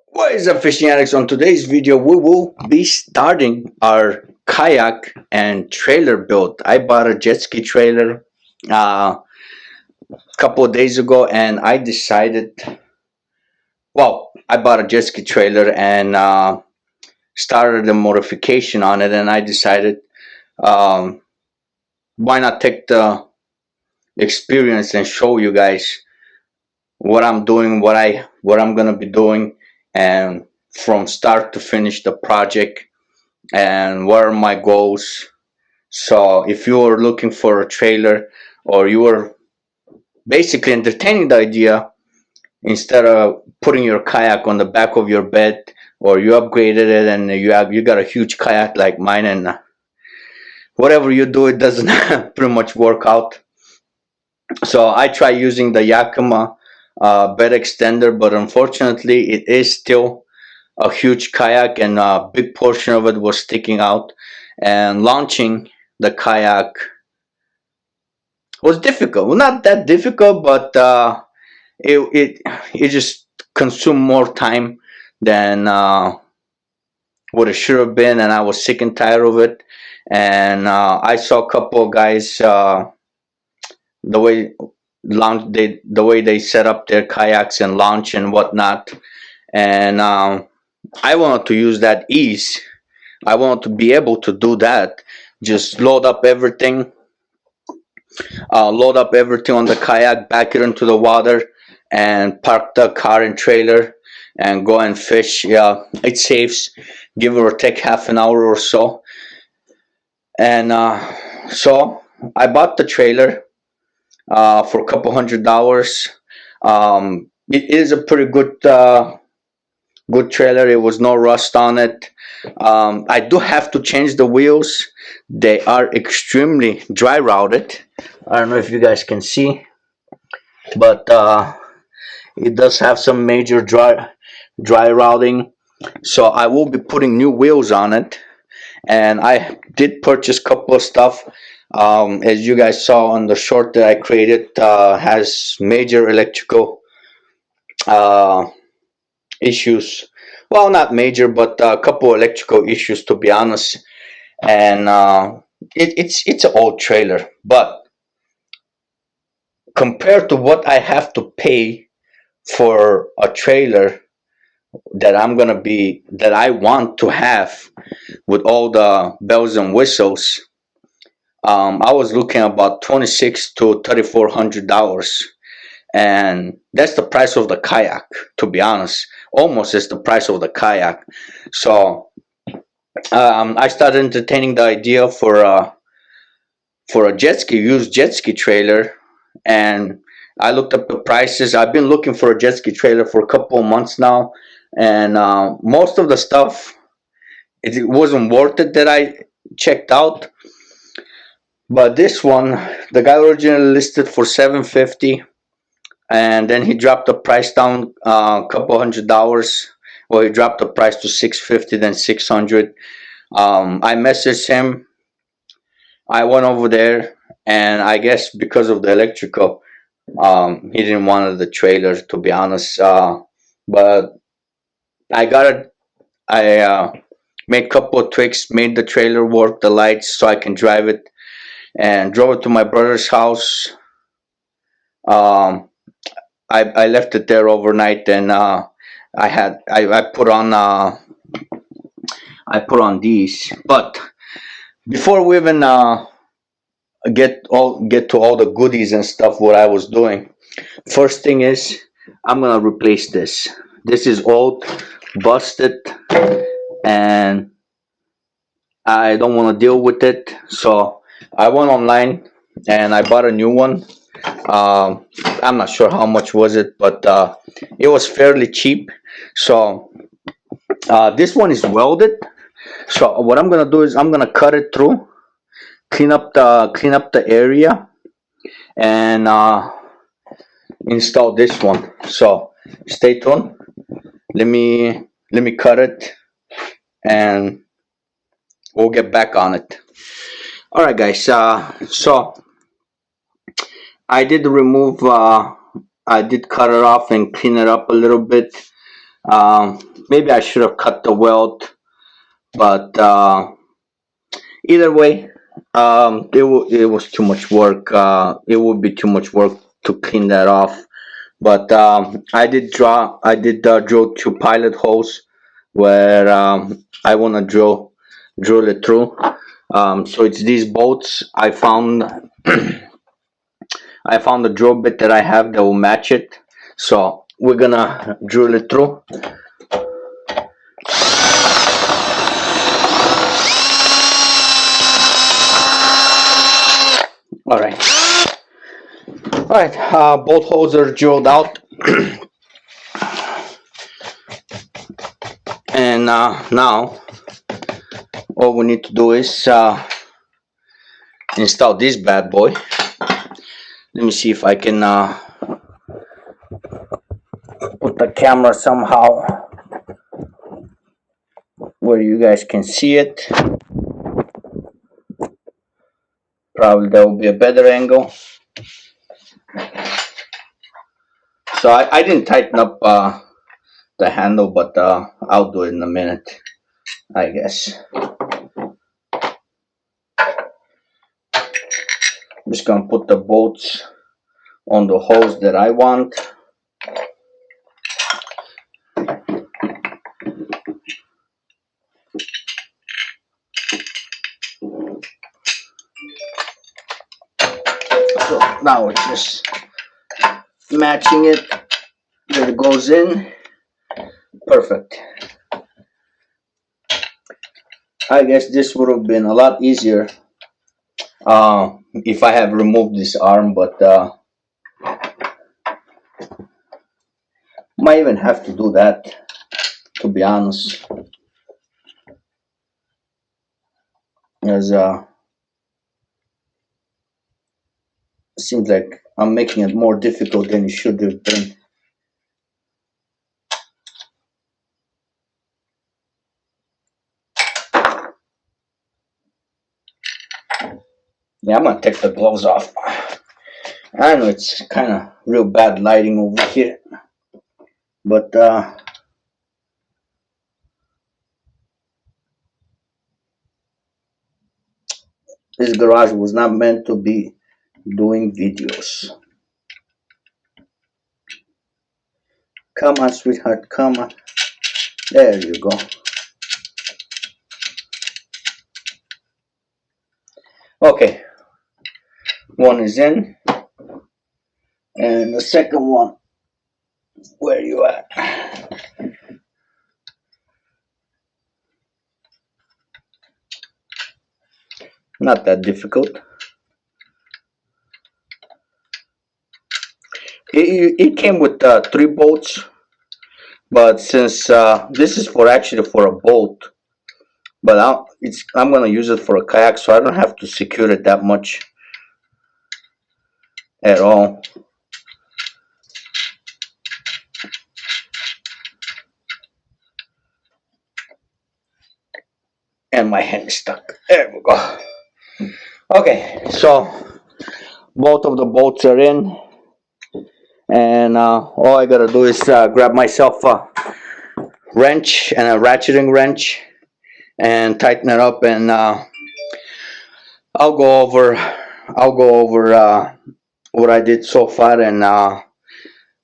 What is up, fishing addicts? On today's video, we will be starting our kayak and trailer build. I bought a jet ski trailer a couple of days ago, and I decided. Well, I bought a jet ski trailer and started the modification on it, and I decided, um, why not take the experience and show you guys what I'm doing, what I'm gonna be doing, and from start to finish the project and what are my goals. So if you are looking for a trailer or you are basically entertaining the idea, instead of putting your kayak on the back of your bed, or you upgraded it and you got a huge kayak like mine, and whatever you do, it doesn't pretty much work out. So I try using the Yakima bed extender, but unfortunately it is still a huge kayak, and a big portion of it was sticking out, and launching the kayak was difficult. Well, not that difficult, but it it it just consumed more time than what it should have been, and I was sick and tired of it. And I saw a couple of guys, the way the way they set up their kayaks and launch and whatnot, and I wanted to use that ease. I wanted to be able to do that. Just load up everything on the kayak, back it into the water, and park the car and trailer and go and fish. Yeah, it saves, give or take half an hour or so. And so I bought the trailer for a couple $100. It is a pretty good trailer. It was no rust on it. I do have to change the wheels. They are extremely dry routed. I don't know if you guys can see, but it does have some major dry routing. So I will be putting new wheels on it, and I did purchase a couple of stuff. As you guys saw on the short that I created, has major electrical uh, issues. Well, not major, but a couple electrical issues, to be honest. And it's an old trailer, but compared to what I have to pay for a trailer that I want to have with all the bells and whistles, I was looking about $2,600 to $3,400, and that's the price of the kayak. To be honest, almost is the price of the kayak. So I started entertaining the idea for a used jet ski trailer, and I looked up the prices. I've been looking for a jet ski trailer for a couple of months now, and most of the stuff, it wasn't worth it that I checked out. But this one, the guy originally listed for $750, and then he dropped the price down a couple $100. Well, he dropped the price to $650, then $600. I messaged him. I went over there, and I guess because of the electrical, he didn't want the trailer, to be honest. But I got it. I made a couple of tweaks, made the trailer work, the lights, so I can drive it, and drove it to my brother's house. Um, I left it there overnight, and I put on these. But before we even get to all the goodies and stuff, what I was doing, first thing is I'm gonna replace this. This is old, busted, and I don't want to deal with it. So I went online and I bought a new one. I'm not sure how much was it, but it was fairly cheap. So this one is welded. So what I'm gonna do is I'm gonna cut it through, clean up the area, and install this one. So stay tuned. Let me cut it, and we'll get back on it. All right, guys. So I did cut it off and clean it up a little bit. Maybe I should have cut the weld, but either way, it was too much work. It would be too much work to clean that off. But I did drill two pilot holes where I want to drill it through. So it's these bolts. I found the drill bit that I have that will match it. So we're gonna drill it through. All right. All right. Both holes are drilled out, and now all we need to do is install this bad boy. Let me see if I can put the camera somehow where you guys can see it. Probably that will be a better angle. So I didn't tighten up the handle, but I'll do it in a minute, I guess. I'm just gonna put the bolts on the holes that I want. So now it's just matching it where it goes in. Perfect. I guess this would have been a lot easier if I have removed this arm, but might even have to do that, to be honest, as it seems like I'm making it more difficult than it should have been. Yeah, I'm gonna take the gloves off. I know it's kind of real bad lighting over here, but this garage was not meant to be doing videos. Come on, sweetheart, come on. There you go. Okay, one is in, and the second one, where you at? Not that difficult. It came with 3 bolts, but since this is actually for a bolt, but I'm gonna use it for a kayak, so I don't have to secure it that much at all. And my hand is stuck. There we go. Okay, so both of the bolts are in, and all I gotta do is grab myself a wrench and a ratcheting wrench and tighten it up, and I'll go over what I did so far and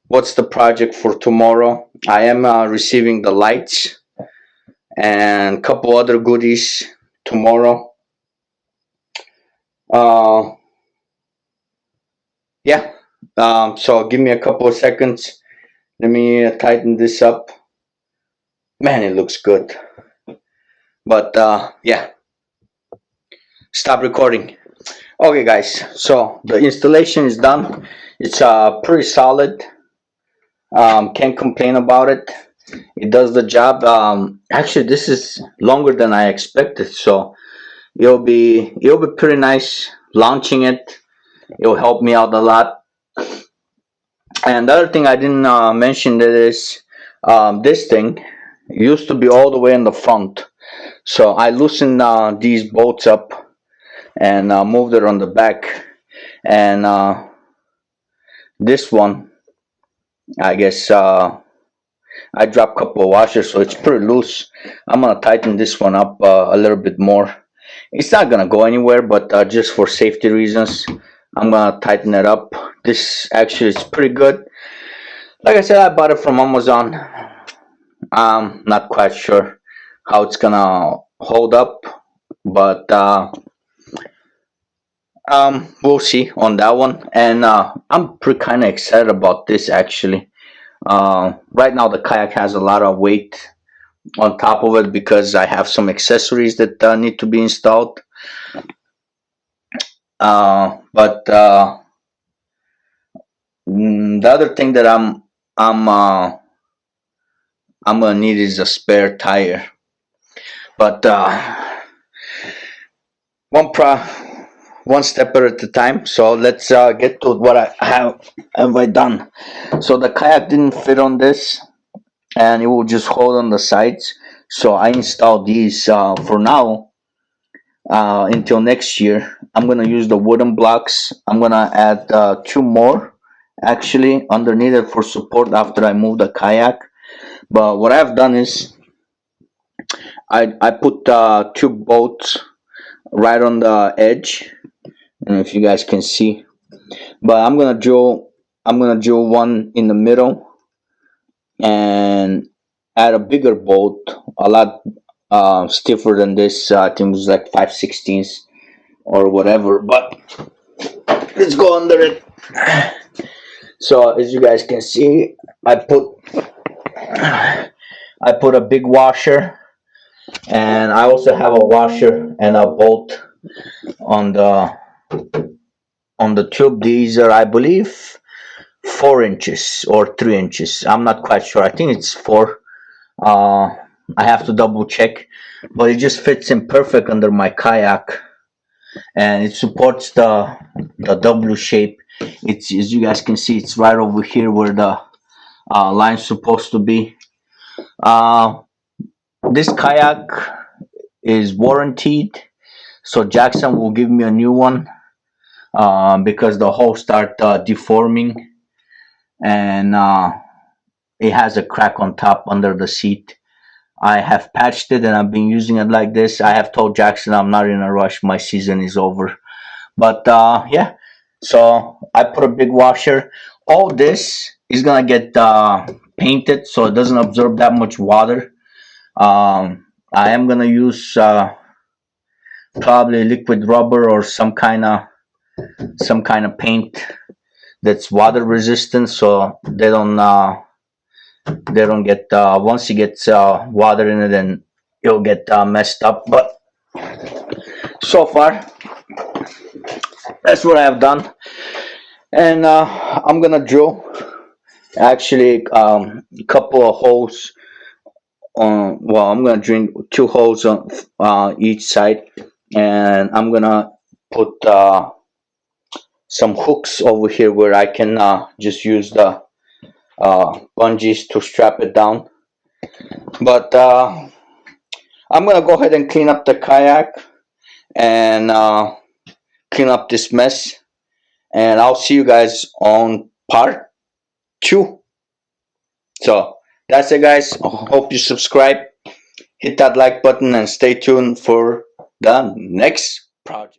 what's the project for tomorrow. I am receiving the lights and a couple other goodies tomorrow. Yeah, so give me a couple of seconds. Let me tighten this up. Man, it looks good. But yeah, stop recording. Okay, guys, so the installation is done. It's pretty solid. Can't complain about it. It does the job. Actually, this is longer than I expected, so it'll be pretty nice launching it. It'll help me out a lot. And the other thing I didn't mention that is this thing used to be all the way in the front, so I loosened these bolts up and moved it on the back, and this one, I guess I dropped a couple of washers, so it's pretty loose. I'm gonna tighten this one up a little bit more. It's not gonna go anywhere, but just for safety reasons, I'm gonna tighten it up. This actually is pretty good. Like I said, I bought it from Amazon. I'm not quite sure how it's gonna hold up, but we'll see on that one. And I'm pretty kind of excited about this actually. Right now, the kayak has a lot of weight on top of it because I have some accessories that need to be installed. But the other thing that I'm uh, I'm gonna need is a spare tire. But one pro one step at a time. So let's get to what have I done. So the kayak didn't fit on this, and it will just hold on the sides. So I installed these for now until next year. I'm gonna use the wooden blocks. I'm gonna add two more actually underneath it for support after I move the kayak. But what I've done is I put two bolts right on the edge. I don't know if you guys can see, but I'm gonna drill one in the middle and add a bigger bolt, a lot stiffer than this. I think it was like 5/16 or whatever. But let's go under it. So as you guys can see, I put a big washer, and I also have a washer and a bolt on the tube. These are, I believe, 4 inches or 3 inches. I'm not quite sure. I think it's four. Uh, I have to double check, but it just fits in perfect under my kayak, and it supports the W shape. It's, as you guys can see, it's right over here where the line's supposed to be. Uh, this kayak is warranted, so Jackson will give me a new one because the hole start deforming, and it has a crack on top under the seat. I have patched it and I've been using it like this. I have told Jackson I'm not in a rush. My season is over. But yeah, so I put a big washer. All this is gonna get painted so it doesn't absorb that much water. I am gonna use probably liquid rubber or some kind of paint that's water resistant, so they don't get once it gets water in it, then it'll get messed up. But so far, that's what I've done, and I'm gonna drill actually a couple of holes. Well, I'm gonna drill two holes on each side, and I'm gonna put some hooks over here where I can just use the bungees to strap it down. But I'm gonna go ahead and clean up the kayak and clean up this mess, and I'll see you guys on part two. So that's it, guys. I hope you subscribe, hit that like button, and stay tuned for the next project.